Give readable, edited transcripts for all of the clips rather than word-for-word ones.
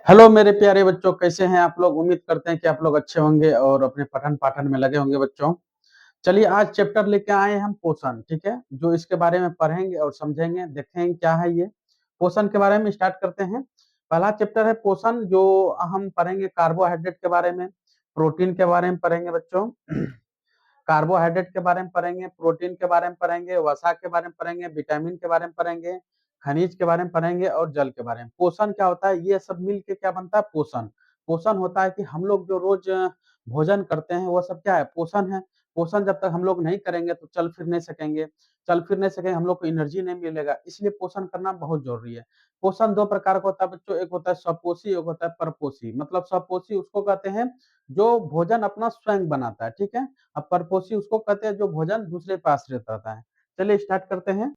Hello मेरे प्यारे बच्चों, कैसे हैं आप लोग। उम्मीद करते हैं कि आप लोग अच्छे होंगे और अपने पठन पाठन में लगे होंगे बच्चों। चलिए आज चैप्टर लेके आए हैं हम पोषण, ठीक है, जो इसके बारे में पढ़ेंगे और समझेंगे, देखेंगे क्या है ये पोषण के बारे में। स्टार्ट करते हैं। पहला चैप्टर है पोषण, जो हम पढ़ेंगे कार्बोहाइड्रेट के बारे में, प्रोटीन के बारे में पढ़ेंगे बच्चों। कार्बोहाइड्रेट के बारे में पढ़ेंगे, प्रोटीन के बारे में पढ़ेंगे, वसा के बारे में पढ़ेंगे, विटामिन के बारे में पढ़ेंगे, खनिज के बारे में पढ़ेंगे और जल के बारे में। पोषण क्या होता है, ये सब मिल के क्या बनता है पोषण। पोषण होता है कि हम लोग जो रोज भोजन करते हैं वो सब क्या है, पोषण है। पोषण जब तक हम लोग नहीं करेंगे तो चल फिर नहीं सकेंगे, चल फिर नहीं सकेंगे, हम लोग को एनर्जी नहीं मिलेगा, इसलिए पोषण करना बहुत जरूरी है। पोषण दो प्रकार का होता है बच्चों, एक होता है स्वपोषी, एक होता है परपोषी। मतलब स्वपोषी उसको कहते हैं जो भोजन अपना स्वयं बनाता है, ठीक है। अब परपोषी उसको कहते हैं जो भोजन दूसरे पे आश्रित रहता है। चलिए स्टार्ट करते हैं।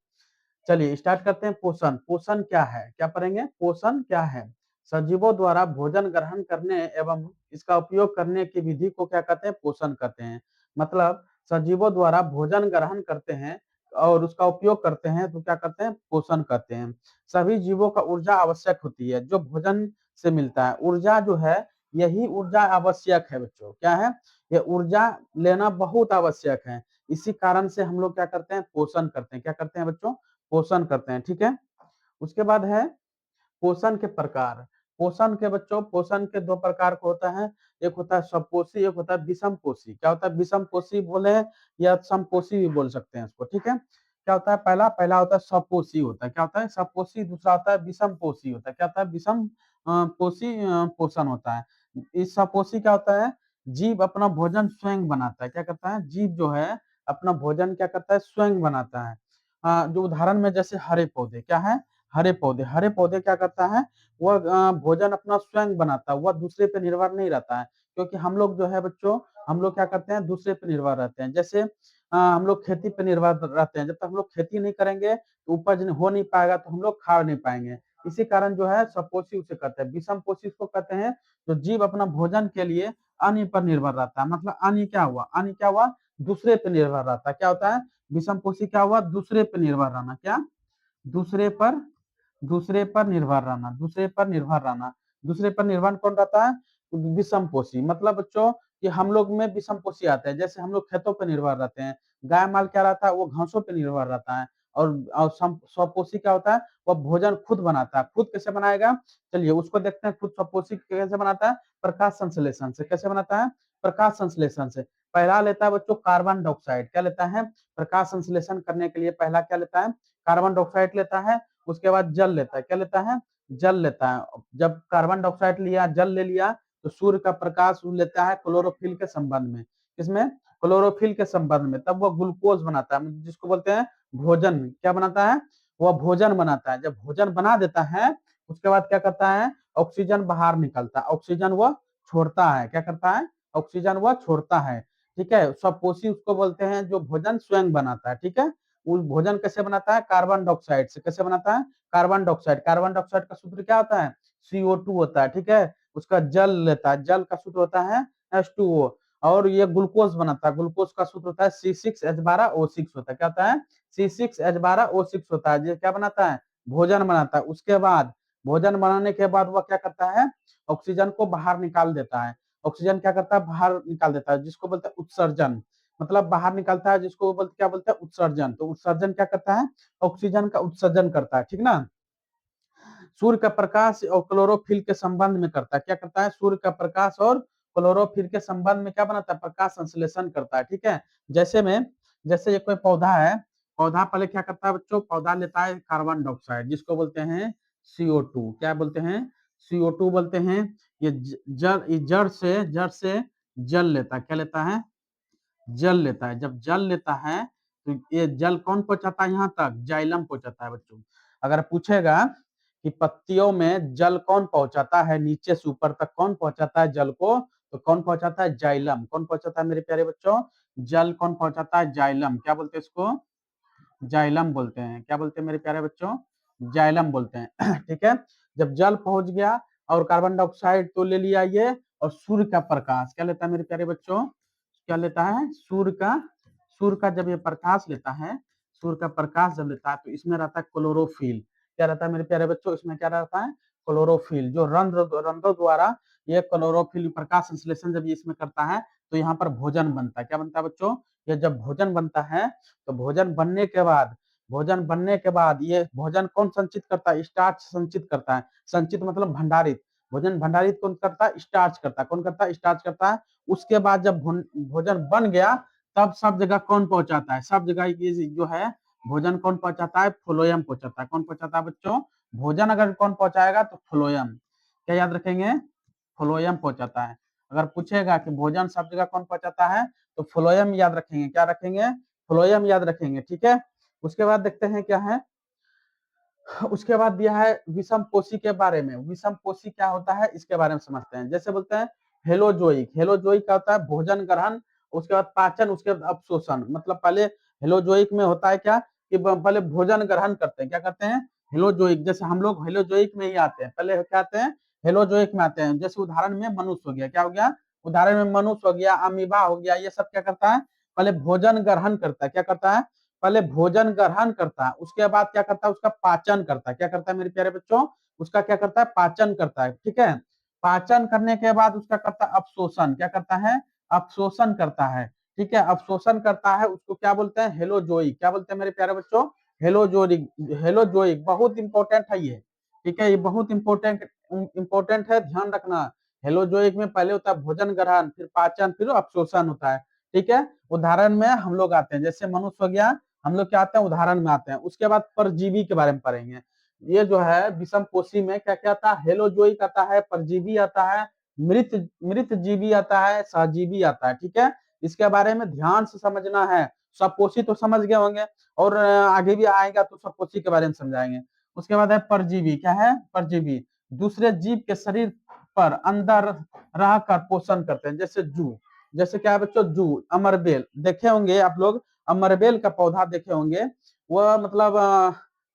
चलिए स्टार्ट करते हैं। पोषण, पोषण क्या है, क्या पढ़ेंगे, पोषण क्या है। सजीवों द्वारा भोजन ग्रहण करने एवं इसका उपयोग करने की विधि को क्या कहते हैं, पोषण कहते हैं। मतलब सजीवों द्वारा भोजन ग्रहण करते हैं और उसका उपयोग करते हैं तो क्या कहते हैं, पोषण कहते हैं। सभी जीवों का ऊर्जा आवश्यक होती है जो भोजन से मिलता है। ऊर्जा जो है, यही ऊर्जा आवश्यक है बच्चों, क्या है, ये ऊर्जा लेना बहुत आवश्यक है। इसी कारण से हम लोग क्या करते हैं, पोषण करते हैं। क्या करते हैं बच्चों, पोषण करते हैं, ठीक है। उसके बाद है पोषण के प्रकार। पोषण के बच्चों, पोषण के दो प्रकार को होता है, एक होता है स्वपोषी, एक होता है विषमपोषी। क्या होता है, विषमपोषी बोले या समपोषी भी बोल सकते हैं इसको, ठीक है। क्या होता है, पहला पहला होता है स्वपोषी होता है, क्या होता है स्वपोषी। दूसरा होता है विषमपोषी होता है, क्या होता है विषम पोषी पोषण होता है। इस स्वपोषी क्या होता है, जीव अपना भोजन स्वयं बनाता है। क्या करता है, जीव जो है अपना भोजन क्या करता है, स्वयं बनाता है। जो उदाहरण में जैसे हरे पौधे, क्या है, हरे पौधे, हरे पौधे क्या करता है, वह भोजन अपना स्वयं बनाता है, वह दूसरे पे निर्भर नहीं रहता है। क्योंकि हम लोग जो है बच्चों, हम लोग क्या करते हैं, दूसरे पे निर्भर रहते हैं। जैसे हम लोग खेती पे निर्भर रहते हैं, जब तक हम लोग खेती नहीं करेंगे तो उपज हो नहीं पाएगा, तो हम लोग खा नहीं पाएंगे। इसी कारण जो है स्वपोषी उसे कहते हैं। विषम पोषी उसको कहते हैं जो जीव अपना भोजन के लिए अन्य पर निर्भर रहता है। मतलब अन्य क्या हुआ, अन्य क्या हुआ, दूसरे पे निर्भर रहता है। क्या होता है, विषम पोषी क्या हुआ, दूसरे पे निर्भर रहना। क्या, दूसरे पर, दूसरे पर निर्भर रहना, दूसरे पर निर्भर रहना। दूसरे पर निर्भर कौन रहता है, विषम पोषी। मतलब बच्चों कि हम लोग में विषम पोषी आते हैं। जैसे हम लोग खेतों पर निर्भर रहते हैं, गाय माल क्या रहता है, वो घासों पर निर्भर रहता है। और स्वपोषी क्या होता है, वह भोजन खुद बनाता है। खुद कैसे बनाएगा, चलिए उसको देखते हैं। खुद स्वपोषी कैसे बनाता है, प्रकाश संश्लेषण से। कैसे बनाता है, प्रकाश संश्लेषण से। पहला लेता है बच्चों कार्बन डाइऑक्साइड। क्या लेता है, प्रकाश संश्लेषण करने के लिए पहला क्या लेता है, कार्बन डाइऑक्साइड लेता है। उसके बाद जल लेता है। क्या लेता है, जल लेता है। जब कार्बन डाइऑक्साइड लिया, जल ले लिया, तो सूर्य का प्रकाश लेता है क्लोरोफिल के संबंध में। किसमें, क्लोरोफिल के संबंध में। तब वह ग्लूकोज बनाता है, जिसको बोलते हैं भोजन। क्या बनाता है, वह भोजन बनाता है। जब भोजन बना देता है, उसके बाद क्या करता है, ऑक्सीजन बाहर निकलता है, ऑक्सीजन वह छोड़ता है। क्या करता है, ऑक्सीजन वह छोड़ता है, ठीक है। स्वपोषी उसको बोलते हैं जो भोजन स्वयं बनाता है, ठीक है। वो भोजन कैसे बनाता है, कार्बन डाइऑक्साइड से। कैसे बनाता है, कार्बन डाइऑक्साइड। कार्बन डाइऑक्साइड का सूत्र क्या होता है, CO2 होता है, ठीक है। उसका जल लेता है, जल का सूत्र होता है H2O। और ये ग्लूकोज बनाता है, ग्लूकोज का सूत्र होता है C6H12O6 होता है। क्या होता है, C6H12O6 होता है। ये क्या बनाता है, भोजन बनाता है। उसके बाद भोजन बनाने के बाद वह क्या करता है, ऑक्सीजन को बाहर निकाल देता है। ऑक्सीजन क्या करता है, बाहर निकाल देता है, जिसको बोलते हैं उत्सर्जन। मतलब बाहर निकलता है, जिसको बोलते क्या बोलते हैं, उत्सर्जन। तो उत्सर्जन क्या करता है, ऑक्सीजन का उत्सर्जन करता है, ठीक ना। सूर्य का प्रकाश और क्लोरोफिल के संबंध में करता है। क्या करता है, सूर्य का प्रकाश और क्लोरोफिल के संबंध में क्या बनाता है, प्रकाश संश्लेषण करता है, ठीक है। जैसे में, जैसे ये कोई पौधा है, पौधा पहले क्या करता है बच्चों, पौधा लेता है कार्बन डाइऑक्साइड, जिसको बोलते हैं CO2। क्या बोलते हैं, CO2 बोलते हैं। ये जड़ से जल लेता है। क्या लेता है, जल लेता है। जब जल लेता है तो ये जल कौन पहुंचाता है, यहाँ तक जाइलम पहुंचाता है बच्चों। अगर पूछेगा कि पत्तियों में जल कौन पहुंचाता है, नीचे से ऊपर तक कौन पहुंचाता है जल को, तो कौन पहुंचाता है, जाइलम। कौन पहुंचाता है मेरे प्यारे बच्चों, जल कौन पहुंचाता है, जाइलम। क्या बोलते हैं इसको, जाइलम बोलते हैं। क्या बोलते हैं मेरे प्यारे बच्चों, जाइलम बोलते हैं ठीक है। जब जल पहुंच गया और कार्बन डाइऑक्साइड तो ले लिया ये, और सूर्य का प्रकाश क्या लेता है मेरे प्यारे बच्चों, क्या लेता है, सूर्य का जब ये प्रकाश लेता है, सूर्य का प्रकाश जब लेता है तो इसमें रहता है क्लोरोफिल। क्या रहता है मेरे प्यारे बच्चों, इसमें क्या रहता है, क्लोरोफिल, जो रंध्रों द्वारा ये क्लोरोफिल प्रकाश संश्लेषण जब ये इसमें करता है तो यहाँ पर भोजन बनता है। क्या बनता है बच्चों? ये जब भोजन बनता है तो भोजन बनने के बाद ये भोजन कौन संचित करता है? स्टार्च संचित करता है। संचित मतलब भंडारित। भोजन भंडारित कौन करता है? स्टार्च करता है। कौन करता है? स्टार्च करता है। उसके बाद जब भोजन बन गया तब सब जगह कौन पहुंचाता है? सब जगह ये जो है भोजन कौन पहुंचाता है? फ्लोएम पहुंचाता है। कौन पहुंचाता है बच्चों? भोजन अगर कौन पहुंचाएगा तो फ्लोएम। क्या याद रखेंगे? फ्लोएम पहुंचाता है। अगर पूछेगा कि भोजन सब जगह कौन पहुंचाता है तो फ्लोएम याद रखेंगे। क्या रखेंगे? फ्लोएम याद रखेंगे। ठीक है, उसके बाद देखते हैं क्या है। उसके बाद दिया है विषम पोषी के बारे में। विषम पोषी क्या होता है इसके बारे में समझते हैं। जैसे बोलते हैं हेलोजोइक। हेलोजोइक क्या होता है? भोजन ग्रहण, उसके बाद पाचन, उसके बाद अवशोषण। मतलब पहले हेलोजोइक में होता है क्या कि पहले भोजन ग्रहण करते हैं। क्या करते हैं? हेलोजोइक। जैसे हम लोग हेलोजोइक में ही आते हैं। पहले क्या आते हैं? हेलोजोइक में आते हैं। जैसे उदाहरण में मनुष्य हो गया। क्या हो गया? उदाहरण में मनुष्य हो गया, अमीबा हो गया। ये सब क्या करता है? पहले भोजन ग्रहण करता है। क्या करता है? पहले भोजन ग्रहण करता है, उसके बाद क्या करता है? उसका पाचन करता है। क्या करता है मेरे प्यारे बच्चों? उसका क्या करता है? पाचन करता है। ठीक है, पाचन करने के बाद उसका करता है अवशोषण। क्या करता है? अवशोषण करता है। ठीक है, अवशोषण करता है, उसको क्या बोलते हैं? हेलोजोइक। क्या बोलते हैं मेरे प्यारे बच्चों? हेलोजोइक। हेलोजोइक बहुत इंपॉर्टेंट है ये। ठीक है, ये बहुत इंपॉर्टेंट है, ध्यान रखना। हेलोजोइक में पहले होता है भोजन ग्रहण, फिर पाचन, फिर अवशोषण होता है। ठीक है, उदाहरण में हम लोग आते हैं। जैसे मनुष्य हो गया, हम लोग क्या आते हैं? उदाहरण में आते हैं। उसके बाद परजीवी के बारे में पढ़ेंगे। ये जो है विषम पोषी में क्या क्या आता है? हेलोजोइक आता है, परजीवी आता है, मृत मृत जीवी आता है, सहजीवी आता है। ठीक है, इसके बारे में ध्यान से समझना है। सपोषी तो समझ गए होंगे, और आगे भी आएगा तो सपोषी के बारे में समझाएंगे। उसके बाद है परजीवी। क्या है? परजीवी दूसरे जीव के शरीर पर अंदर रहकर पोषण करते हैं। जैसे जू। जैसे क्या है बच्चों? जू, अमरबेल देखे होंगे आप लोग। अमरबेल का पौधा देखे होंगे। वह मतलब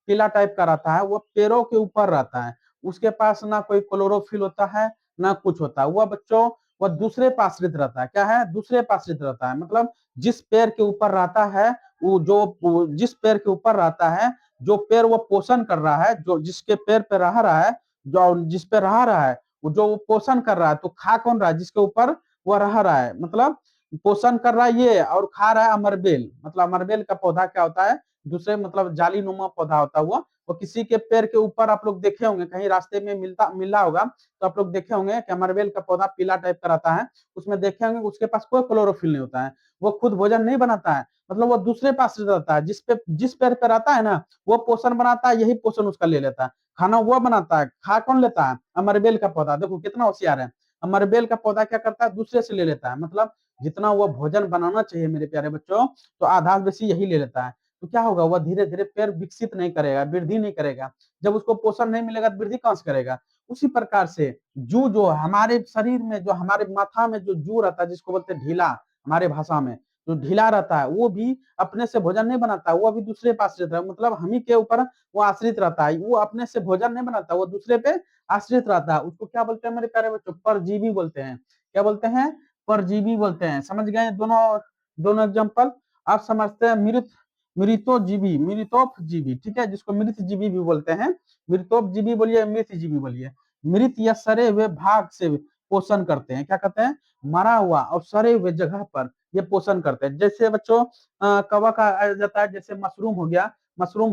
पीला टाइप का रहता है, वो पेड़ों के ऊपर रहता है। उसके पास ना कोई क्लोरोफिल होता है ना कुछ होता है। वह बच्चों वह दूसरे पे आश्रित रहता है। क्या है? दूसरे पे आश्रित रहता है। मतलब जिस पेड़ के ऊपर रहता है, जिस पेड़ के ऊपर रहता है, जो पेड़ वो पोषण कर रहा है, जो जिसके पेड़ पे रह रहा है, जो जिस पे रह रहा है, वो जो पोषण कर रहा है, तो खा कौन रहा है? जिसके ऊपर वो रह रहा है। मतलब पोषण कर रहा है ये, और खा रहा है अमरबेल। मतलब अमरबेल का पौधा क्या होता है? दूसरे मतलब जाली नुमा पौधा होता है वो किसी के पेड़ के ऊपर आप लोग देखे होंगे, कहीं रास्ते में मिला होगा तो आप लोग देखे होंगे कि अमरबेल का पौधा पीला टाइप का रहता है। उसमें देखे होंगे उसके पास कोई क्लोरोफिल नहीं होता है। वो खुद भोजन नहीं बनाता है, मतलब वो दूसरे पास रहता है। जिस पेड़ पे रहता है ना, वो पोषण बनाता है, यही पोषण उसका ले लेता है। खाना वो बनाता है, खा कौन लेता है? अमरबेल का पौधा। देखो कितना होशियार है। अमरबेल का पौधा क्या करता है? दूसरे से ले लेता है। मतलब जितना वो भोजन बनाना चाहिए मेरे प्यारे बच्चों, तो आधा बेसी यही ले लेता है। तो क्या होगा? वह धीरे धीरे पेड़ विकसित नहीं करेगा, वृद्धि नहीं करेगा। जब उसको पोषण नहीं मिलेगा तो वृद्धि कहां से करेगा? उसी प्रकार से जू, जो हमारे शरीर में, जो हमारे माथा में जो जू रहता है, जिसको बोलते हैं ढीला, हमारे भाषा में जो ढीला रहता है, वो भी अपने से भोजन नहीं बनाता, वो अभी दूसरे पे आश्रित रहता है। मतलब हम ही के ऊपर वो आश्रित रहता है। वो अपने से भोजन नहीं बनाता, वो दूसरे पे आश्रित रहता है। उसको क्या बोलते हैं मेरे प्यारे बच्चों? परजीवी बोलते हैं। क्या बोलते हैं? परजीवी बोलते हैं। समझ गए दोनों दोनों एग्जांपल? आप समझते हैं मृतोजीवी, मृतोपजीवी। ठीक है, जिसको मृत जीवी भी बोलते हैं। मृतोपजीवी बोलिए, मृत जीवी बोलिए। मृत या सड़े हुए भाग से पोषण करते हैं। क्या करते हैं? मरा हुआ और सड़े हुए जगह पर ये पोषण करते हैं। जैसे बच्चों कवा का आ जाता है, जैसे मशरूम हो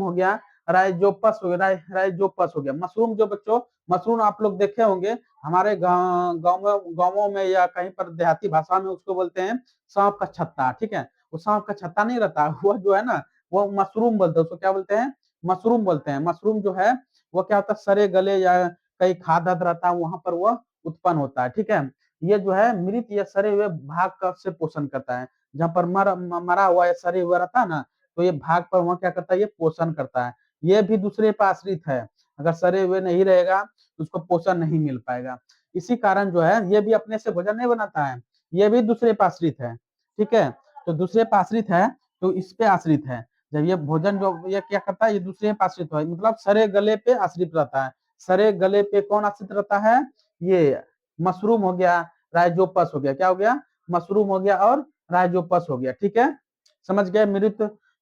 गया, राइजोपस हो गया, राइजोपस हो गया। मशरूम जो बच्चों, मशरूम आप लोग देखे होंगे हमारे गाँवों में या कहीं पर देहाती भाषा में उसको बोलते हैं सांप का छत्ता। ठीक है, वो सांप का छत्ता नहीं रहता, वो जो है ना, वो मशरूम बोलते हैं। उसको क्या बोलते हैं? मशरूम बोलते हैं। मशरूम जो है वो क्या होता है? सरे गले या कहीं खाद आद रहता है, वहां पर वो उत्पन्न होता है। ठीक है, ये जो है मृत या सरे हुए भाग का से पोषण करता है। जहाँ पर मरा हुआ या सरे हुआ रहता है ना, तो ये भाग पर वहाँ क्या करता है? ये पोषण करता है। ये भी दूसरे पर आश्रित है। अगर सरे हुए नहीं रहेगा तो उसको पोषण नहीं मिल पाएगा। इसी कारण जो है ये भी अपने से भोजन नहीं बनाता है, ये भी दूसरे पर आश्रित है। ठीक है, तो दूसरे पे आश्रित है, तो इस पे आश्रित है। जब ये भोजन जो ये क्या करता है? ये दूसरे पे आश्रित है, मतलब सरे गले पे आश्रित रहता है। सरे गले पे कौन आश्रित रहता है? ये मशरूम हो गया, राइजोपस हो गया। क्या हो गया? मशरूम हो गया और राइजोपस हो गया। ठीक है, समझ गए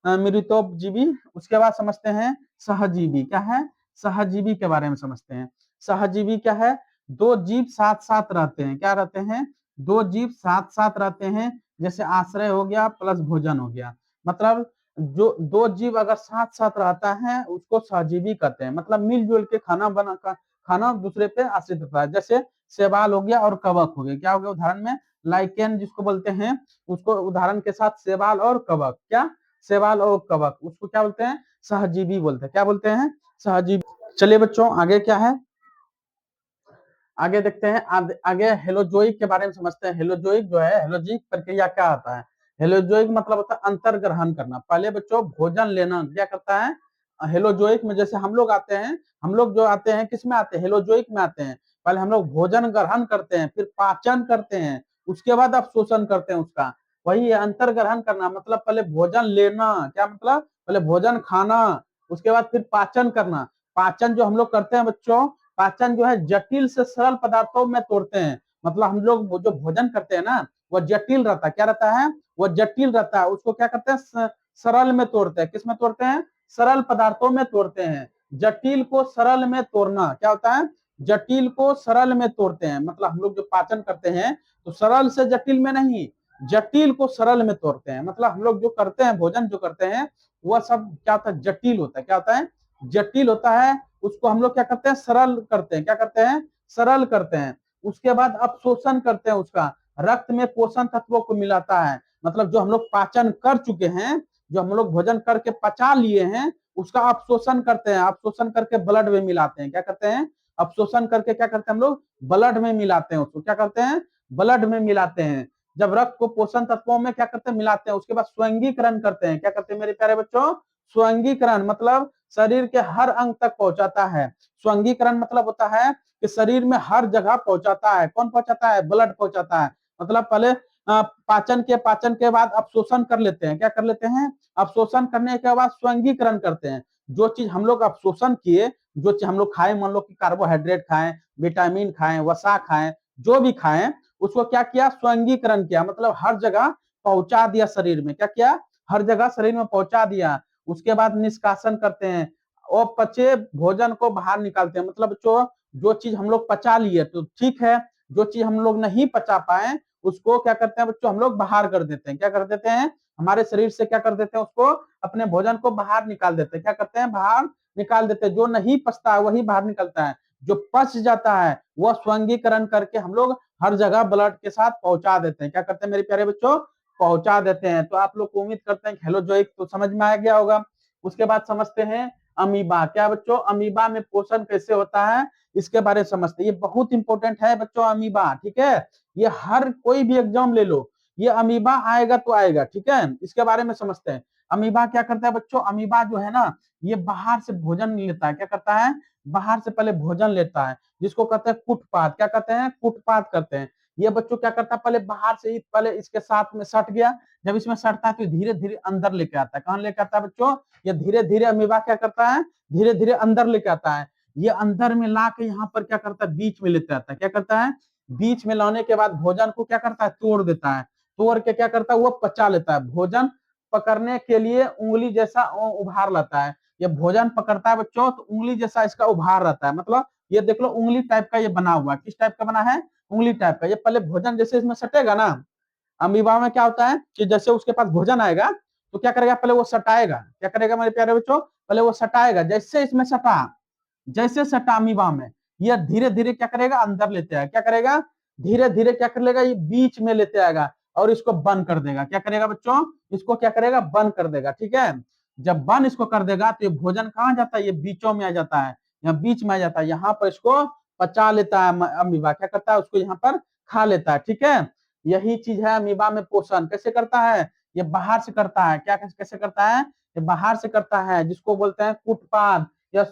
मृतोपजीवी। उसके बाद समझते हैं सहजीवी। क्या है? सहजीवी के बारे में समझते हैं। सहजीवी क्या है? दो जीव साथ साथ रहते हैं। क्या रहते हैं? दो जीव साथ साथ रहते हैं। जैसे आश्रय हो गया प्लस भोजन हो गया, मतलब जो दो जीव अगर साथ साथ रहता है उसको सहजीवी कहते हैं। मतलब मिलजुल के खाना दूसरे पे आश्रित रहता है। जैसे शैवाल हो गया और कवक हो गया। क्या हो गया उदाहरण में? लाइकेन जिसको बोलते हैं, उसको उदाहरण के साथ शैवाल और कवक, क्या? शैवाल और कवक, उसको क्या बोलते हैं? सहजीवी बोलते हैं। क्या बोलते हैं? सहजीवी। चलिए बच्चों आगे क्या है, आगे देखते हैं। आगे हेलोजोइक के बारे में समझते हैं। हेलोजोइक जो है, हेलोजोइक प्रक्रिया क्या आता है? हेलोजोइक मतलब होता है अंतर ग्रहण करना। पहले बच्चों भोजन लेना क्या करता है? हेलोजोइक में जैसे हम लोग आते हैं, हम लोग जो आते हैं किस में आते हैं? हेलोजोइक में आते हैं। पहले हम लोग भोजन ग्रहण करते हैं, फिर पाचन करते हैं, उसके बाद अवशोषण करते हैं उसका। वही है अंतर ग्रहण करना, मतलब पहले भोजन लेना, क्या मतलब? पहले भोजन खाना, उसके बाद फिर पाचन करना। पाचन जो हम लोग करते हैं बच्चों, पाचन जो है जटिल से सरल पदार्थों में तोड़ते हैं। मतलब हम लोग जो भोजन करते हैं ना, वह जटिल रहता है। क्या रहता है? वह जटिल रहता है। उसको क्या करते हैं? सरल में तोड़ते हैं। किस में तोड़ते हैं? सरल पदार्थों में तोड़ते हैं। जटिल को सरल में तोड़ना क्या होता है? जटिल को सरल में तोड़ते हैं। मतलब हम लोग जो पाचन करते हैं तो सरल से जटिल में नहीं, जटिल को सरल में तोड़ते हैं। मतलब हम लोग जो करते हैं, भोजन जो करते हैं, वह सब क्या होता है? जटिल होता है। क्या होता है? जटिल होता है। उसको हम लोग क्या करते हैं? सरल करते हैं। क्या करते हैं? सरल करते हैं। उसके बाद अवशोषण करते हैं उसका, रक्त में पोषण तत्वों को मिलाता है। मतलब जो हम लोग पाचन कर चुके हैं, जो हम लोग भोजन करके पचा लिए हैं, उसका अवशोषण करते हैं। अवशोषण करके ब्लड में मिलाते हैं। क्या करते हैं? अवशोषण करके क्या करते हैं हम लोग? ब्लड में मिलाते हैं उसको। क्या करते हैं? ब्लड में मिलाते हैं। जब रक्त को पोषण तत्वों में क्या करते हैं? मिलाते हैं। उसके बाद स्वैंगीकरण करते हैं। क्या करते हैं मेरे प्यारे बच्चों? स्वैंगीकरण मतलब शरीर के हर अंग तक पहुंचाता है। स्वैंगीकरण मतलब होता है कि शरीर में हर जगह पहुंचाता है। कौन पहुंचाता है? ब्लड पहुंचाता है। मतलब पहले पाचन के बाद अवशोषण कर लेते हैं। क्या कर लेते हैं? अवशोषण करने के बाद स्वैंगीकरण करते हैं। जो चीज हम लोग अवशोषण किए, जो चीज हम लोग खाए, मान लो कि कार्बोहाइड्रेट खाएं, विटामिन खाएं, वसा खाएं, जो भी खाएं, उसको क्या किया? स्वैंगीकरण किया। मतलब हर जगह पहुंचा दिया शरीर में। क्या किया? हर जगह शरीर में पहुंचा दिया। उसके बाद निष्कासन करते हैं और पचे भोजन को बाहर निकालते हैं। मतलब जो चीज हम लोग पचा लिए तो ठीक है, जो चीज हम लोग नहीं पचा पाए उसको क्या करते हैं बच्चों? हम लोग बाहर कर देते हैं। क्या कर देते हैं? हमारे शरीर से क्या कर देते हैं? उसको, अपने भोजन को बाहर निकाल देते हैं। क्या करते हैं? बाहर निकाल देते हैं। जो नहीं पचता है वही बाहर निकलता है। जो पच जाता है वह स्वैंगीकरण करके हम लोग हर जगह ब्लड के साथ पहुंचा देते हैं। क्या करते हैं मेरे प्यारे बच्चों? पहुंचा देते हैं। तो आप लोग को उम्मीद करते हैं हेलोजोइक तो समझ में आ गया होगा। उसके बाद समझते हैं अमीबा। क्या बच्चों? अमीबा में पोषण कैसे होता है इसके बारे में समझते हैं। ये बहुत इंपॉर्टेंट है बच्चों अमीबा, ठीक है? ये हर कोई भी एग्जाम ले लो, ये अमीबा आएगा तो आएगा, ठीक है? इसके बारे में समझते हैं। अमीबा क्या करता है बच्चों? अमीबा जो है ना, ये बाहर से भोजन लेता है। क्या करता है? बाहर से पहले भोजन लेता है, जिसको कहते हैं कुटपात। क्या कहते हैं? कुटपात करते हैं। ये बच्चों क्या करता है? पहले बाहर से ही पहले इसके साथ में सट गया। जब इसमें सटता है तो धीरे धीरे अंदर लेके आता है। कहां लेके आता है बच्चों? ये धीरे धीरे अमीबा क्या करता है? धीरे धीरे अंदर लेके आता है। ये अंदर में ला के यहाँ पर क्या करता है? बीच में लेते आता है। क्या करता है? बीच में लाने के बाद भोजन को क्या करता है? तोड़ देता है। तोड़ के क्या करता है? वो पचा लेता है। भोजन पकड़ने के लिए उंगली जैसा उभार लाता है। ये भोजन पकड़ता है बच्चों तो उंगली जैसा इसका उभार रहता है। मतलब ये देख लो उंगली टाइप का ये बना हुआ है। किस टाइप का बना है? उंगली टाइप का। ये पहले भोजन जैसे इसमें सटेगा ना, अमीबा में क्या होता है कि जैसे उसके पास भोजन आएगा तो क्या करेगा? पहले वो सटाएगा। क्या करेगा मेरे प्यारे बच्चों? पहले वो सटाएगा। जैसे इसमें सटा, जैसे सटा अमीबा में, ये धीरे धीरे क्या करेगा? अंदर लेते आएगा। क्या करेगा? धीरे धीरे क्या कर लेगा? ये बीच में लेते आएगा और इसको बंद कर देगा। क्या करेगा बच्चों? इसको क्या करेगा? बंद कर देगा, ठीक है? जब बंद इसको कर देगा तो ये भोजन कहाँ जाता है? ये बीचों में आ जाता है, यहाँ बीच में आ जाता है। यहाँ पर इसको पचा लेता है अमीबा। क्या करता है? उसको यहाँ पर खा लेता है, ठीक है? यही चीज है अमीबा में पोषण कैसे करता है? ये बाहर से करता है। क्या कैसे करता है? ये बाहर से करता है, जिसको बोलते हैं कुटपाद या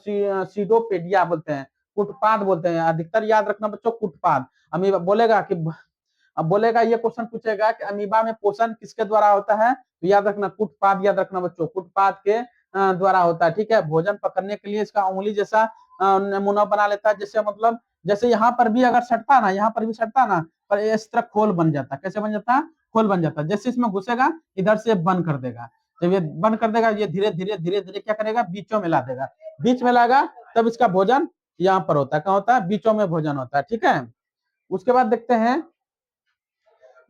सीडोपेडिया बोलते हैं, कुटपाद बोलते हैं। अधिकतर याद रखना बच्चों कुटपाद। अमीबा बोलेगा कि, अब बोलेगा ये क्वेश्चन पूछेगा कि अमीबा में पोषण किसके द्वारा होता है, तो याद रखना कुटपाद। याद रखना बच्चों कुटपाद के द्वारा होता है, ठीक है? भोजन पकड़ने के लिए इसका उंगली जैसा नमूना बना लेता है। जैसे मतलब जैसे यहाँ पर भी अगर सटता ना, यहाँ पर भी सटता ना, पर इस तरह खोल बन जाता है। कैसे बन जाता है? खोल बन जाता है। जैसे इसमें घुसेगा इधर से बंद कर देगा। जब ये बंद कर देगा ये धीरे धीरे धीरे धीरे क्या करेगा? बीचों में ला देगा। बीच में लाएगा तब इसका भोजन यहाँ पर होता है, कहाँ होता है, बीचों में भोजन होता है, ठीक है। उसके बाद देखते हैं,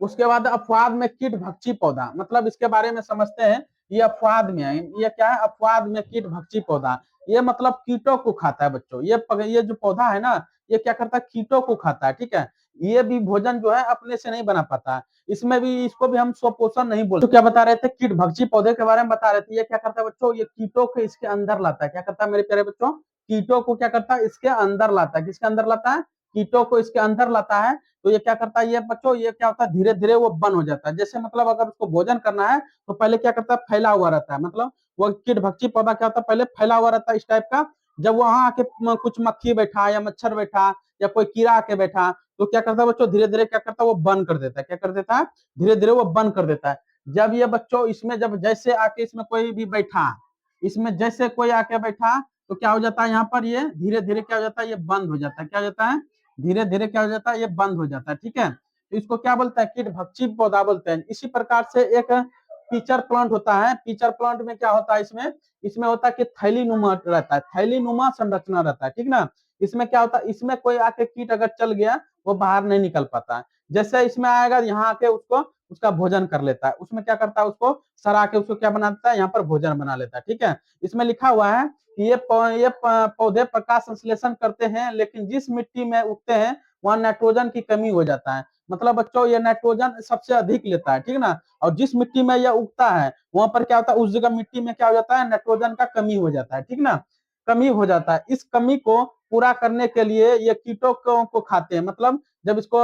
उसके बाद अपवाद में कीट भक्षी पौधा, मतलब इसके बारे में समझते हैं। ये अपवाद में है, ये क्या है, अपवाद में कीट भक्षी पौधा। ये मतलब कीटों को खाता है बच्चों। ये जो पौधा है ना, ये क्या करता है, कीटों को खाता है, ठीक है। ये भी भोजन जो है अपने से नहीं बना पाता है। इसमें भी, इसको भी हम स्वपोषण नहीं बोलते। तो क्या बता रहे थे, कीट भक्षी पौधे के बारे में बता रहे थे। ये क्या करता है बच्चों, ये कीटों को इसके अंदर लाता है। क्या करता है मेरे प्यारे बच्चों, कीटों को क्या करता है, इसके अंदर लाता है। किसके अंदर लाता है, कीटों को इसके अंदर लाता है। तो ये क्या करता है, ये बच्चों, ये क्या होता है, धीरे धीरे वो बंद हो जाता है। जैसे मतलब अगर उसको भोजन करना है तो पहले क्या करता है, फैला हुआ रहता है। मतलब वो कीट भक्षी पौधा क्या होता है, पहले फैला हुआ रहता है इस टाइप का। जब वहां आके कुछ मक्खी बैठा या मच्छर बैठा या कोई कीड़ा आके बैठा, तो क्या करता है बच्चों, धीरे धीरे क्या करता है, वो बंद कर देता है। क्या कर देता है, धीरे धीरे वो बंद कर देता है। जब ये बच्चों इसमें, जब जैसे आके इसमें कोई भी बैठा, इसमें जैसे कोई आके बैठा, तो क्या हो जाता है, यहाँ पर ये धीरे धीरे क्या हो जाता है, ये बंद हो जाता है। क्या हो जाता है, धीरे धीरे क्या हो जाता है, ये बंद हो जाता है, ठीक है। तो इसको क्या बोलते हैं, कीट भक्षी पौधा बोलते हैं। इसी प्रकार से एक पीचर प्लांट होता है। पीचर प्लांट में क्या होता है, इसमें इसमें होता है कि थैली नुमा रहता है, थैली नुमा संरचना रहता है, ठीक ना। इसमें क्या होता है, इसमें कोई आके कीट अगर चल गया, वो बाहर नहीं निकल पाता है। जैसे इसमें आएगा, यहाँ आके उसको, उसका भोजन कर लेता है। उसमें क्या करता है, उसको सरा के उसको क्या बना देता है, यहाँ पर भोजन बना लेता है, ठीक है। इसमें लिखा हुआ है कि ये पौधे प्रकाश संश्लेषण करते हैं, लेकिन जिस मिट्टी में उगते हैं वहां नाइट्रोजन की कमी हो जाता है। मतलब बच्चों, ये नाइट्रोजन सबसे अधिक लेता है, ठीक ना। और जिस मिट्टी में यह उगता है, वहां पर क्या होता है, उस जगह मिट्टी में क्या हो जाता है, नाइट्रोजन का कमी हो जाता है, ठीक ना। कमी हो जाता है। इस कमी को पूरा करने के लिए ये कीटों को खाते हैं। मतलब जब इसको,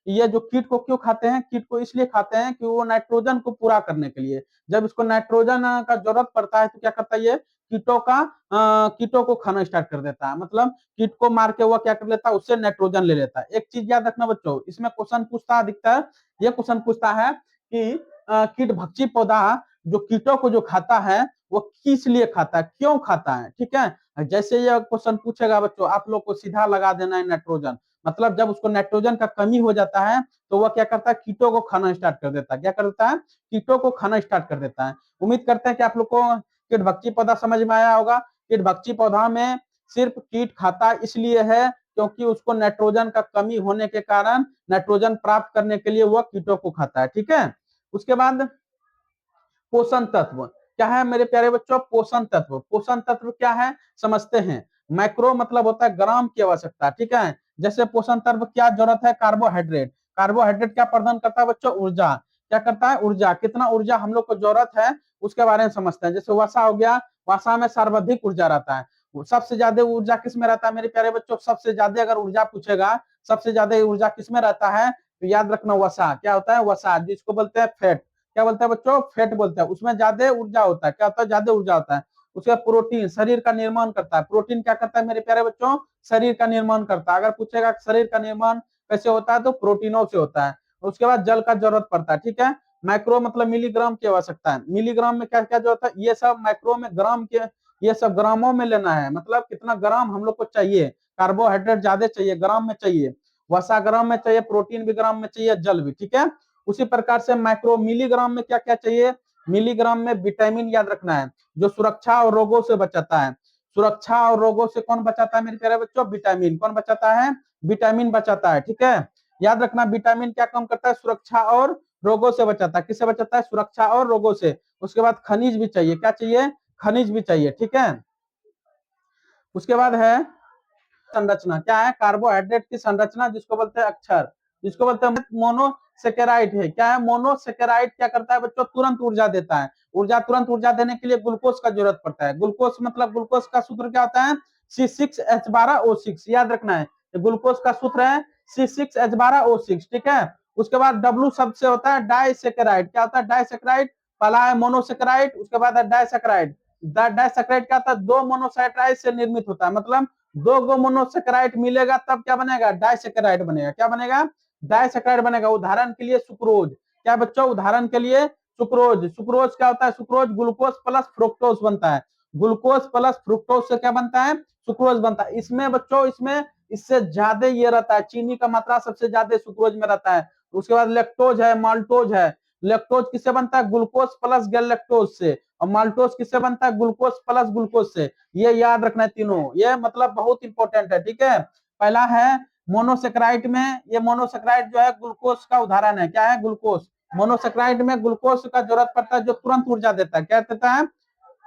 ये जो कीट को क्यों खाते हैं, कीट को इसलिए खाते हैं कि वो नाइट्रोजन को पूरा करने के लिए, जब इसको नाइट्रोजन का जरूरत पड़ता है, तो क्या करता है, ये कीटों को खाना स्टार्ट कर देता है। मतलब कीट को मार के वो क्या कर लेता है, उससे नाइट्रोजन ले लेता है। एक चीज याद रखना बच्चों, इसमें क्वेश्चन पूछता दिखता है, ये क्वेश्चन पूछता है कि कीट भक्षी पौधा जो कीटों को जो खाता है, वो किस लिए खाता है, क्यों खाता है, ठीक है। जैसे ये क्वेश्चन पूछेगा बच्चों, आप लोग को सीधा लगा देना है नाइट्रोजन। मतलब जब उसको नाइट्रोजन का कमी हो जाता है, तो वह क्या करता है, कीटों को खाना स्टार्ट कर देता है। क्या कर देता है, कीटों को खाना स्टार्ट कर देता है। उम्मीद करते हैं कि आप लोग को कीट भक्षी पौधा समझ में आया होगा। कीट भक्षी पौधा में सिर्फ कीट खाता इसलिए है क्योंकि उसको नाइट्रोजन का कमी होने के कारण नाइट्रोजन प्राप्त करने के लिए वह कीटों को खाता है, ठीक है। उसके बाद पोषण तत्व क्या है मेरे प्यारे बच्चों, पोषण तत्व। पोषण तत्व क्या है समझते हैं। मैक्रो मतलब होता है ग्राम की आवश्यकता, ठीक है। जैसे पोषण तत्व क्या जरूरत है, कार्बोहाइड्रेट। कार्बोहाइड्रेट क्या प्रदान करता है बच्चों, ऊर्जा। क्या करता है, ऊर्जा। कितना ऊर्जा हम लोग को जरूरत है उसके बारे में समझते हैं। जैसे वसा हो गया, वसा में सर्वाधिक ऊर्जा रहता है। सबसे ज्यादा ऊर्जा किसमें रहता है मेरे प्यारे बच्चों, सबसे ज्यादा अगर ऊर्जा पूछेगा, सबसे ज्यादा ऊर्जा किसमें रहता है, तो याद रखना वसा। क्या होता है, वसा, जिसको बोलते हैं फैट। क्या बोलते हैं बच्चों, फैट बोलते हैं। उसमें ज्यादा ऊर्जा होता है। क्या होता है, ज्यादा ऊर्जा होता है। उसके बाद प्रोटीन, शरीर का निर्माण करता है। प्रोटीन क्या करता है मेरे प्यारे बच्चों, शरीर का निर्माण करता है। अगर पूछेगा शरीर का निर्माण कैसे होता है, तो प्रोटीनों से होता है। उसके बाद जल का जरूरत पड़ता है, ठीक है। माइक्रो मतलब मिलीग्राम की आवश्यकता है। मिलीग्राम में क्या क्या जरूरत है, ये सब माइक्रो में, ग्राम के, ये सब ग्रामों में लेना है। मतलब कितना ग्राम हम लोग को चाहिए, कार्बोहाइड्रेट ज्यादा चाहिए, ग्राम में चाहिए। वसा ग्राम में चाहिए, प्रोटीन भी ग्राम में चाहिए, जल भी, ठीक है। उसी प्रकार से माइक्रो मिलीग्राम में क्या क्या चाहिए, मिलीग्राम में विटामिन याद रखना है, जो सुरक्षा और रोगों से बचाता है। सुरक्षा और रोगों से कौन बचाता है मेरे प्यारे बच्चों, विटामिन। कौन बचाता है, विटामिन बचाता है, ठीक है। याद रखना, विटामिन क्या काम करता है, सुरक्षा और रोगों से बचाता है। किससे बचाता है, सुरक्षा और रोगों से। उसके बाद खनिज भी चाहिए, क्या चाहिए, खनिज भी चाहिए, ठीक है। उसके बाद है संरचना। क्या है, कार्बोहाइड्रेट की संरचना, जिसको बोलते हैं अक्षर, जिसको बोलते हैं मोनोसेकेराइड है। क्या है, मोनोसेकेराइड क्या करता है बच्चों, तुरंत ऊर्जा देता है। तुरंत ऊर्जा देने के लिए ग्लूकोज का जरूरत पड़ता है। ग्लूकोज मतलब, ग्लूकोज का सूत्र क्या होता है, C6H12O6। याद रखना है, ग्लूकोज का सूत्र है C6H12O6, ठीक है। उसके बाद डब्लू शब्द से होता है डाइसेकेराइड। क्या होता है, डाइसेकेराइड। पहला है मोनोसेकेराइड, उसके बाद है डाइसेकेराइड। डाइसेकेराइड क्या होता है, दो मोनोसेकेराइड से निर्मित होता है। मतलब दो गो मोनोसेकेराइड मिलेगा तब क्या बनेगा, डाइसेकेराइड बनेगा। क्या बनेगा, डाइसेकेराइड बनेगा। उदाहरण के लिए सुक्रोज। क्या बच्चों, उदाहरण के लिए सुक्रोज। सुक्रोज क्या होता है, सुक्रोज ग्लूकोज प्लस फ्रुक्टोज बनता है। ग्लूकोज प्लस फ्रुक्टोज से क्या बनता है, सुक्रोज बनता है। इसमें बच्चों, इसमें इससे ज्यादा ये रहता है, चीनी का मात्रा सबसे ज्यादा सुक्रोज में रहता है। उसके बाद लेक्टोज है, माल्टोज है। लैक्टोज किससे बनता है? ग्लूकोज प्लस गैलेक्टोज से। और माल्टोज किससे बनता है? ग्लूकोज प्लस ग्लूकोज से। ये याद रखना है तीनों, ये मतलब बहुत इंपॉर्टेंट है, ठीक है। पहला है मोनोसेक्राइड में, ये मोनोसेक्राइड जो है ग्लूकोज का उदाहरण है। क्या है? ग्लूकोज। मोनोसेक्राइड में ग्लूकोज का जरूरत पड़ता है जो तुरंत ऊर्जा देता है। क्या देता है?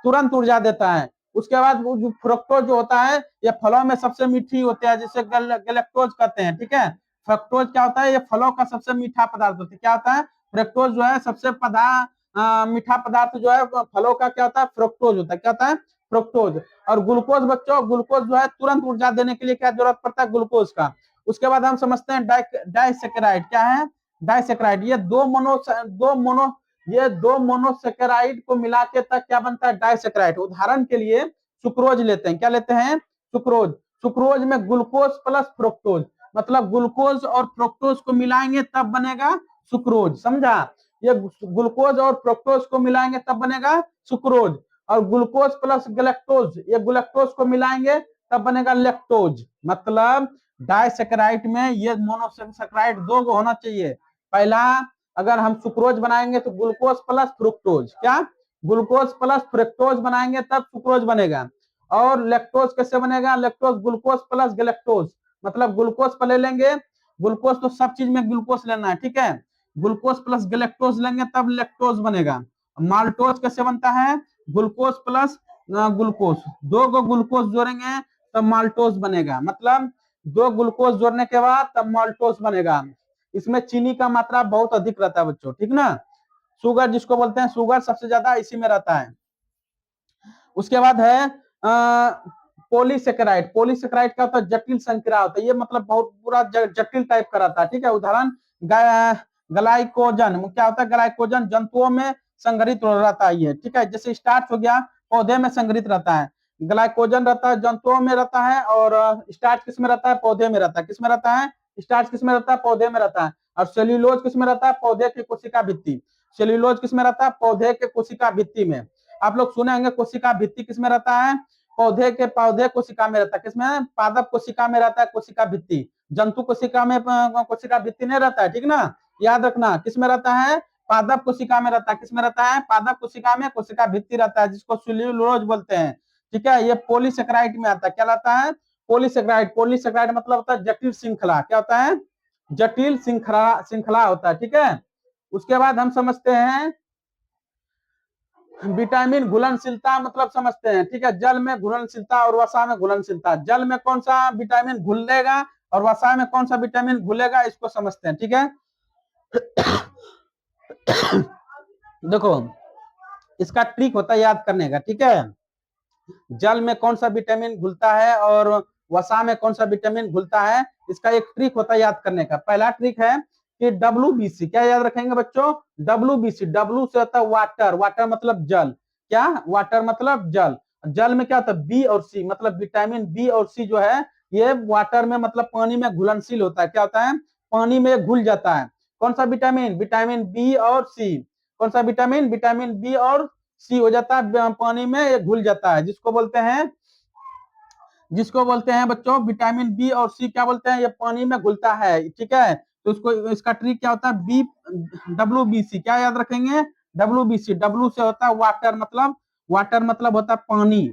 तुरंत ऊर्जा देता है। उसके बाद वो जो फ्रुक्टोज जो होता है, ये फलों में सबसे मीठी होती है, जिसे गैलेक्टोज कहते हैं, ठीक है। फ्रक्टोज क्या होता है? ये फलों का सबसे मीठा पदार्थ होता है। क्या होता है? फ्रक्टोज जो है सबसे मीठा पदार्थ जो है फलों का क्या होता है? फ्रुक्टोज होता है। क्या होता है? फ्रुक्टोज। और ग्लूकोज बच्चों, ग्लूकोज जो है तुरंत ऊर्जा देने के लिए क्या जरूरत पड़ता है? ग्लूकोज का। उसके बाद हम समझते हैं डाइसेकेराइड। क्या है? डाइसेकेराइड। ये दो मोनोसेकेराइड को मिला के तक क्या बनता है? डाइसेकेराइड। उदाहरण के लिए सुक्रोज लेते हैं। क्या लेते हैं? सुक्रोज। सुक्रोज में ग्लूकोज प्लस फ्रुक्टोज, मतलब ग्लूकोज और फ्रुक्टोज को मिलाएंगे तब बनेगा सुक्रोज। समझा? ये ग्लूकोज और फ्रुक्टोज को मिलाएंगे तब बनेगा सुक्रोज। और ग्लूकोज प्लस गैलेक्टोज, ये गैलेक्टोज को मिलाएंगे तब बनेगा लैक्टोज। मतलब डाइसेकेराइड में ये मोनोसेकेराइड दो होना चाहिए। पहला, अगर हम सुक्रोज बनाएंगे तो ग्लूकोज प्लस फ्रुक्टोज, क्या? ग्लूकोज प्लस फ्रुक्टोज बनाएंगे तब सुक्रोज बनेगा। और लैक्टोज कैसे बनेगा? लैक्टोज ग्लूकोज प्लस गैलेक्टोज, मतलब ग्लूकोज पहले लेंगे, ग्लूकोज तो सब चीज में ग्लूकोज लेना है, ठीक है। ग्लूकोज प्लस गैलेक्टोज लेंगे तब लैक्टोज बनेगा। माल्टोज कैसे बनता है? ग्लूकोज प्लस ग्लूकोज, दो गो ग्लूकोज जोड़ेंगे तब माल्टोज बनेगा। मतलब दो ग्लूकोज जोड़ने के बाद तब माल्टोज बनेगा। इसमें चीनी का मात्रा बहुत अधिक रहता है बच्चों, ठीक ना। शुगर जिसको बोलते हैं, शुगर सबसे ज्यादा इसी में रहता है। उसके बाद है पॉलीसेकेराइड। पॉलीसेकेराइड का होता है जटिल संक्रिया होता है, ये मतलब बहुत पूरा जटिल टाइप का रहता है, ठीक है। उदाहरण ग्लाइकोजन। क्या होता है? ग्लाइकोजन जंतुओं में संग्रहित रहता है ये, ठीक है। जैसे स्टार्च हो गया, पौधे में संग्रहित रहता है। ग्लाइकोजन रहता है जंतुओं में रहता है, और स्टार्च किस में रहता है? पौधे में रहता है। किस में रहता है? स्टार्च किस में रहता है? पौधे में रहता है। और सेल्यूलोज किस में रहता है? पौधे की कोशिका भित्ति। सेल्यूलोज किस में रहता है? पौधे के कोशिका भित्ति में। आप लोग सुने होंगे कोशिका भित्ति किस में रहता है? पौधे कोशिका में रहता है। किसमें? पादप कोशिका में रहता है कोशिका भित्ति। जंतु कोशिका में कोशिका भित्ति नहीं रहता है, ठीक ना। याद रखना, किस में रहता है? पादप कोशिका में रहता है। किस में रहता है? पादप कोशिका में कोशिका भित्ति रहता है, जिसको सेल्यूलोज बोलते हैं, ठीक है। ये पॉलीसेकेराइड में आता है। क्या लाता है? पॉलीसेकेराइड। पॉलीसेकेराइड मतलब होता है जटिल श्रृंखला। क्या होता है? जटिल श्रृंखला होता है, ठीक है। उसके बाद हम समझते हैं विटामिन घुलनशीलता, मतलब समझते हैं, ठीक है। जल में घुलनशीलता और वसा में घुलनशीलता। जल में कौन सा विटामिन घुलेगा और वसा में कौन सा विटामिन घुलेगा, इसको समझते हैं, ठीक है। देखो, इसका ट्रिक होता है याद करने का, ठीक है। जल में कौन सा विटामिन घुलता है और वसा में कौन सा विटामिन घुलता है, इसका एक ट्रिक होता है याद करने का। पहला ट्रिक है कि WBC। क्या याद रखेंगे बच्चों? WBC। डब्ल्यू से होता है वाटर, वाटर मतलब जल। क्या? वाटर मतलब जल। जल में क्या होता है? बी और सी, मतलब विटामिन बी और सी जो है ये वाटर में, मतलब पानी में घुलनशील होता है। क्या होता है? पानी में घुल जाता है। कौन सा विटामिन? विटामिन बी और सी। कौन सा विटामिन? विटामिन बी और सी हो जाता है पानी में, ये घुल जाता है, जिसको बोलते हैं बच्चों विटामिन बी और सी। क्या बोलते हैं? ये पानी में घुलता है, ठीक है। तो उसको, इसका ट्रिक क्या होता है? WBC। क्या याद रखेंगे? WBC। डब्ल्यू से होता है वाटर मतलब होता है पानी।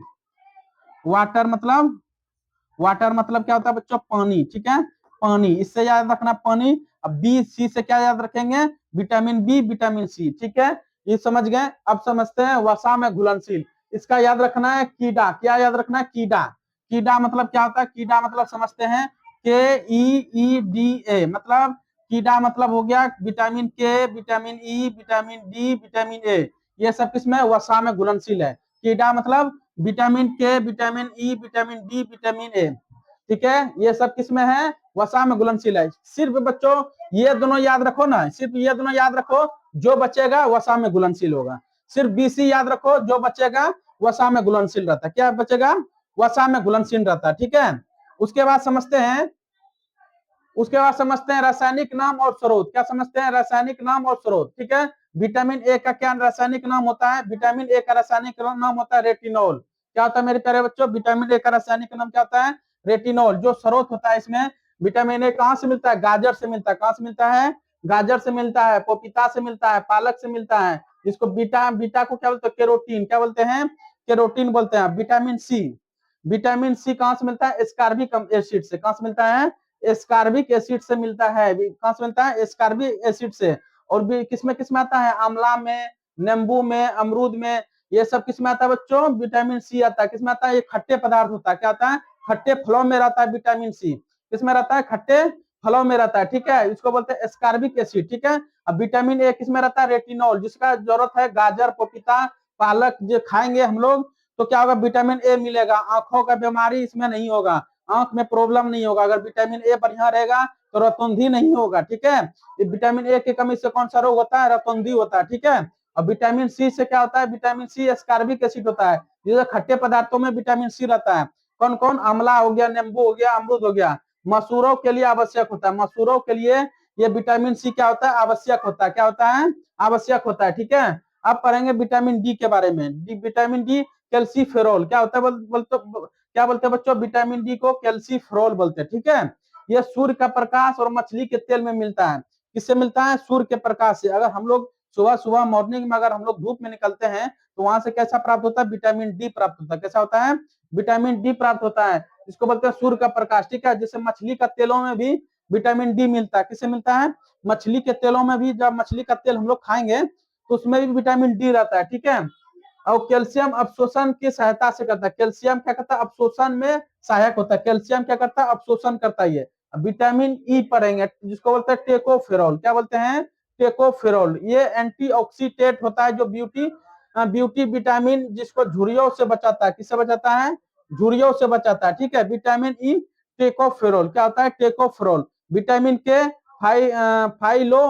वाटर मतलब क्या होता है बच्चों? पानी, ठीक है। पानी, इससे याद रखना पानी। अब बी सी से क्या याद रखेंगे? विटामिन बी, विटामिन सी, ठीक है। ये समझ गए। अब समझते हैं वसा में घुलनशील। इसका याद रखना है कीड़ा। क्या याद रखना है? कीड़ा। कीड़ा मतलब क्या होता है? कीड़ा मतलब समझते हैं KEEDA, मतलब कीड़ा मतलब हो गया विटामिन के, vitamin E, vitamin D, vitamin A. ये सब किसमें? वसा में घुलनशील है। कीड़ा मतलब विटामिन के, vitamin E, vitamin D, vitamin A, ठीक है। ये सब किसमें है? वसा में घुलनशील है। सिर्फ बच्चों ये दोनों याद रखो ना, सिर्फ ये दोनों याद रखो, जो बचेगा वसा में घुलनशील होगा। सिर्फ BC याद रखो, जो बचेगा वसा में घुलनशील रहता है। क्या बचेगा? वसा में घुलनशील रहता है, ठीक है। उसके बाद समझते हैं रासायनिक नाम और स्रोत। क्या समझते हैं? रासायनिक नाम और स्रोत, ठीक है। विटामिन ए का क्या रासायनिक नाम होता है? विटामिन ए का रासायनिक नाम होता है रेटिनॉल। क्या होता है मेरे प्यारे बच्चों? विटामिन ए का रासायनिक नाम क्या होता है? रेटिनॉल। जो स्रोत होता है इसमें, विटामिन ए कहां से मिलता है? गाजर से मिलता है। कहां से मिलता है? गाजर से मिलता है, पपीता से मिलता है, पालक से मिलता है। इसको बीटा बीटा को क्या बोलते हैं? केरोटीन। क्या बोलते हैं? केरोटीन बोलते हैं। विटामिन सी, विटामिन सी कहाँ से मिलता है? एस्कॉर्बिक एसिड से। कहाँ से मिलता है? एस्कॉर्बिक एसिड से मिलता है। कहाँ से मिलता है? एस्कॉर्बिक एसिड से। और भी किसमें किसमें आता है? आंवला में, नींबू में, अमरूद में, ये सब किसमें आता है बच्चों? विटामिन सी आता है। किसमें आता है? ये खट्टे पदार्थ होता है। क्या आता है? खट्टे फलों में रहता है विटामिन सी। किसमें रहता है? खट्टे फलों में रहता है। ठीक है, इसको बोलते हैं एस्कॉर्बिक एसिड। ठीक है, अब विटामिन ए किसमें रहता है? रेटिनॉल, जिसका जरूरत है गाजर, पपीता, पालक जो खाएंगे हम लोग तो क्या होगा? विटामिन ए मिलेगा। आंखों का बीमारी इसमें नहीं होगा, आंख में प्रॉब्लम नहीं होगा। अगर विटामिन ए बढ़िया रहेगा तो रतौंधी नहीं होगा। ठीक है, विटामिन ए की कमी से कौन सा रोग होता है? रतौंधी होता है। ठीक है, और विटामिन सी से क्या होता है? विटामिन सी एस्कॉर्बिक एसिड होता है, जैसे खट्टे पदार्थों में विटामिन सी रहता है। कौन कौन? आंवला हो गया, नींबू हो गया, अमरूद हो गया। मसूरों के लिए आवश्यक होता है, मसूरों के लिए ये विटामिन सी क्या होता है? आवश्यक होता है। क्या होता है? आवश्यक होता है। ठीक है, अब पढ़ेंगे विटामिन डी के बारे में। विटामिन डी कैल्सीफेरोल क्या होता है? क्या बोलते हैं बच्चों? विटामिन डी को कैल्सीफेरोल बोलते हैं। ठीक है, ये सूर्य का प्रकाश और मछली के तेल में मिलता है। किससे मिलता है? सूर्य के प्रकाश से। अगर हम लोग सुबह सुबह मॉर्निंग में अगर हम लोग धूप में निकलते हैं तो वहां से कैसा प्राप्त होता है? विटामिन डी प्राप्त होता है। कैसा होता है? विटामिन डी प्राप्त होता है, इसको बोलते हैं सूर्य का प्रकाश। ठीक है, जैसे मछली का तेलों में भी विटामिन डी मिलता है। किससे मिलता है? मछली के तेलों में भी, जब मछली का तेल हम लोग खाएंगे तो उसमें भी विटामिन डी रहता है। ठीक है, और कैल्शियम अवशोषण की सहायता से करता है। कैल्शियम क्या करता है? अवशोषण में सहायक होता है। कैल्शियम क्या करता है? अवशोषण करता है। ये विटामिन ई पढ़ेंगे, जिसको बोलते हैं टेकोफेरोल। क्या बोलते हैं? टेकोफेरोल। ये एंटीऑक्सीडेंट होता है, जो ब्यूटी विटामिन, जिसको झुर्रियों से बचाता है। किससे बचाता है? झुर्रियों से बचाता है। ठीक है, विटामिन ई टेकोफेरोल। क्या होता है? टेकोफेरोल। विटामिन के फाइलो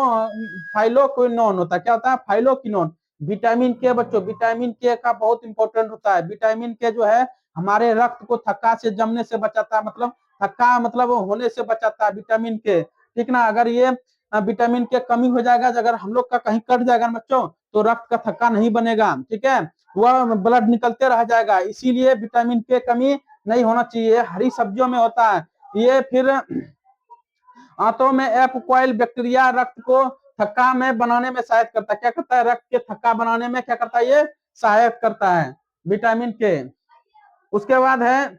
फाइलोक्विनोन होता है। क्या होता है? फाइलोक्विनोन। विटामिन के बच्चों, विटामिन के का बहुत इंपॉर्टेंट होता है। विटामिन के जो है हमारे रक्त को थक्का से जमने से बचाता है, मतलब थक्का मतलब होने से बचाता है विटामिन के। ठीक ना, अगर ये विटामिन के कमी हो जाएगा, अगर हम लोग का कहीं कट जाएगा बच्चों तो रक्त का थक्का नहीं बनेगा। ठीक है, वह ब्लड निकलते रह जाएगा। इसीलिए विटामिन के कमी नहीं होना चाहिए, हरी सब्जियों में होता है ये। फिर आंतों में एपीकॉइल बैक्टीरिया रक्त को थक्का में बनाने में सहायता करता है। क्या करता है? रक्त के थक्का बनाने में क्या करता है? ये सहायता करता है विटामिन के। उसके बाद है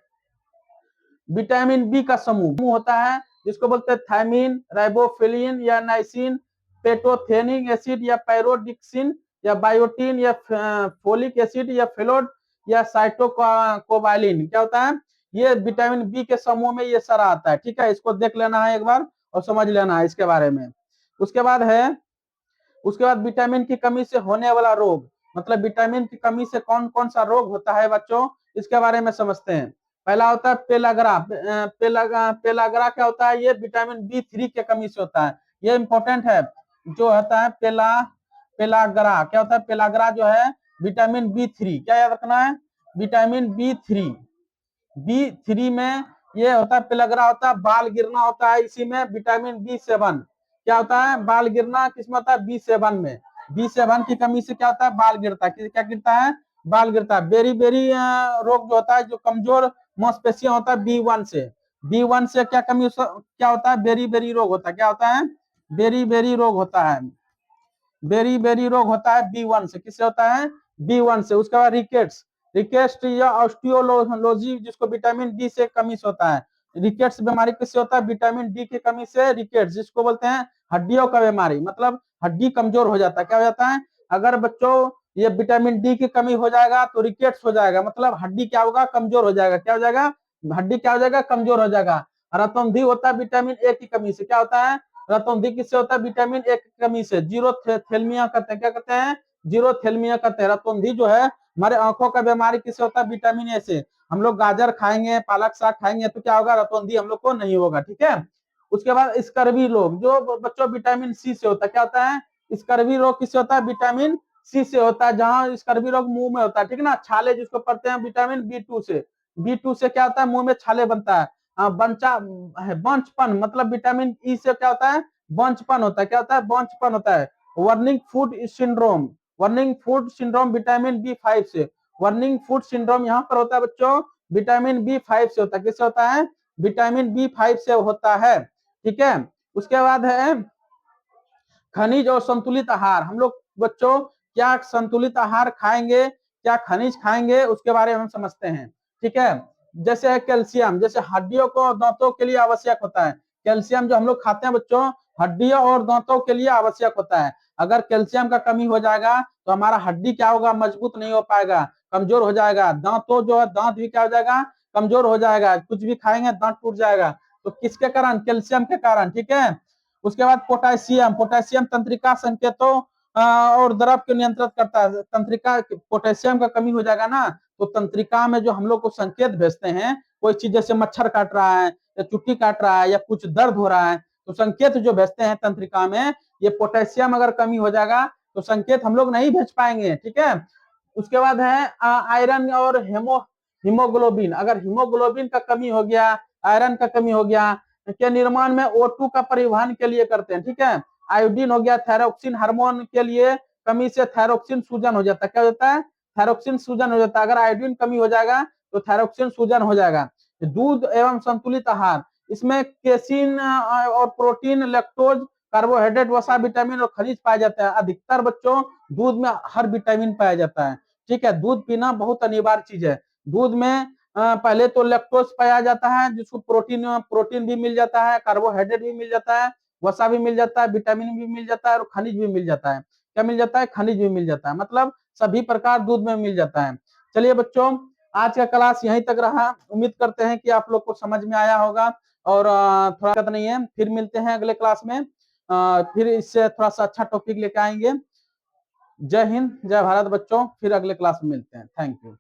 विटामिन बी का समूह होता है, जिसको बोलते हैं थायमिन, राइबोफ्लाविन या नाइसिन, पेटोथेनिक एसिड या पैरोडिक्सिन या बायोटिन या फोलिक एसिड या फेलोड या साइटोकोबालिन। क्या होता है? ये विटामिन बी के समूह में ये सारा आता है। ठीक है, इसको देख लेना है एक बार और समझ लेना है इसके बारे में। उसके बाद है, उसके बाद विटामिन की कमी से होने वाला रोग, मतलब विटामिन की कमी से कौन कौन सा रोग होता है बच्चों, इसके बारे में समझते हैं। पहला होता है पेलाग्रा। पेलाग्रा क्या होता है? ये विटामिन बी थ्री की कमी से होता है। ये इंपॉर्टेंट है, जो होता है पेलाग्रा। क्या होता है? पेलाग्रा जो है विटामिन बी थ्री, क्या याद रखना है? विटामिन बी थ्री में ये होता है, पेलाग्रा होता है। बाल गिरना होता है इसी में, विटामिन बी सेवन। क्या होता है? बाल गिरना किसमें होता है? बी सेवन में। बी सेवन की कमी से क्या होता है? बाल गिरता है। क्या गिरता है? बाल गिरता है। बेरी बेरी रोग जो होता है, जो कमजोर मांसपेशियां होता है बी वन से। बी वन से क्या कमी क्या होता है? बेरी बेरी रोग होता है। क्या होता है? बेरी बेरी रोग होता है। बेरी बेरी रोग होता है बी वन से। किससे होता है? बी वन से। उसके बाद रिकेट्स, रिकेट्स या ऑस्टियोलॉजी, जिसको विटामिन डी से कमी से होता है। रिकेट्स बीमारी किससे होता है? विटामिन डी की कमी से। रिकेट्स जिसको बोलते हैं हड्डियों का बीमारी, मतलब हड्डी कमजोर हो जाता है। क्या हो जाता है? अगर बच्चों ये विटामिन डी की कमी हो जाएगा तो रिकेट्स हो जाएगा, मतलब हड्डी क्या होगा? कमजोर हो जाएगा। क्या हो जाएगा? हड्डी क्या हो जाएगा? कमजोर हो जाएगा। रतौंधी होता है विटामिन ए की कमी से। क्या होता है? रतौंधी किससे होता है? विटामिन ए की कमी से। जीरो थेलमिया कहते हैं। क्या कहते हैं? जीरो थेलमिया कहते हैं। रतौंधी जो है हमारे आंखों का बीमारी किससे होता है? विटामिन ए से। हम लोग गाजर खाएंगे, पालक साग खाएंगे तो क्या होगा? रतौंधी हम लोग को नहीं होगा। ठीक है, उसके बाद स्कर्वी रोग, जो बच्चों विटामिन सी से होता है। क्या होता है? स्कर्वी रोग किससे होता है? विटामिन सी से होता है। जहां स्कर्वी रोग मुंह में होता है, ठीक है ना, छाले जिसको पड़ते हैं विटामिन बी टू से। बी टू से क्या होता है? मुंह में छाले बनता है। बंचा है बंचपन, मतलब विटामिन ई से क्या होता है? बंचपन होता है। क्या होता है? बंचपन होता है। Burning feet syndrome, burning feet syndrome vitamin B five से। वर्निंग फूड सिंड्रोम यहाँ पर होता है बच्चों विटामिन बी फाइव से होता है। किससे होता है? विटामिन बी फाइव से होता है। ठीक है, उसके बाद है खनिज और संतुलित आहार, हम लोग बच्चों क्या संतुलित आहार खाएंगे, क्या खनिज खाएंगे, उसके बारे में हम समझते हैं। ठीक है, जैसे है कैल्शियम, जैसे हड्डियों को दांतों के लिए आवश्यक होता है। कैल्शियम जो हम लोग खाते हैं बच्चों, हड्डियों और दांतों के लिए आवश्यक होता है। अगर कैल्शियम का कमी हो जाएगा तो हमारा हड्डी क्या होगा, मजबूत नहीं हो पाएगा, कमजोर हो जाएगा। दांतों जो है, दांत भी क्या हो जाएगा, कमजोर हो जाएगा। कुछ भी खाएंगे दांत टूट जाएगा। तो किसके कारण, कैल्शियम के कारण। ठीक है, उसके बाद पोटेशियम, पोटेशियम तंत्रिका संकेतों और द्रव को नियंत्रित करता है। तंत्रिका, पोटेशियम का कमी हो जाएगा ना, तो तंत्रिका में जो हम लोग को संकेत भेजते हैं, कोई चीज जैसे मच्छर काट रहा है या चुट्टी काट रहा है या कुछ दर्द हो रहा है, तो संकेत जो भेजते हैं तंत्रिका में, ये पोटेशियम अगर कमी हो जाएगा तो संकेत हम लोग नहीं भेज पाएंगे। ठीक है, उसके बाद है आयरन और हीमोग्लोबिन। अगर हीमोग्लोबिन का कमी हो गया, आयरन का कमी हो गया, के निर्माण में O2 का परिवहन के लिए करते हैं। ठीक है, आयोडीन हो गया, थायरोक्सिन हार्मोन के लिए कमी से थायरोक्सिन सूजन हो जाता है। क्या हो जाता है, थायरोक्सिन सूजन हो जाता है। अगर आयोडीन कमी हो जाएगा तो थायरोक्सिन सूजन हो जाएगा। दूध एवं संतुलित आहार, इसमें केसिन और प्रोटीन, लैक्टोज, कार्बोहाइड्रेट, वसा, विटामिन और खनिज पाया जाता है। अधिकतर बच्चों दूध में हर विटामिन पाया जाता है। ठीक है, दूध पीना बहुत अनिवार्य चीज है। दूध में पहले तो लैक्टोज पाया जाता है, जिसको प्रोटीन प्रोटीन भी मिल जाता है, कार्बोहाइड्रेट भी मिल जाता है, वसा भी मिल जाता है, विटामिन भी मिल जाता है और खनिज भी मिल जाता है। क्या मिल जाता है, खनिज भी मिल जाता है, मतलब सभी प्रकार दूध में मिल जाता है। चलिए बच्चों, आज का क्लास यहीं तक रहा। उम्मीद करते हैं कि आप लोग को समझ में आया होगा और थोड़ा दिक्कत नहीं है। फिर मिलते हैं अगले क्लास में, फिर इससे थोड़ा सा अच्छा टॉपिक लेके आएंगे। जय हिंद, जय भारत बच्चों, फिर अगले क्लास में मिलते हैं। Thank you.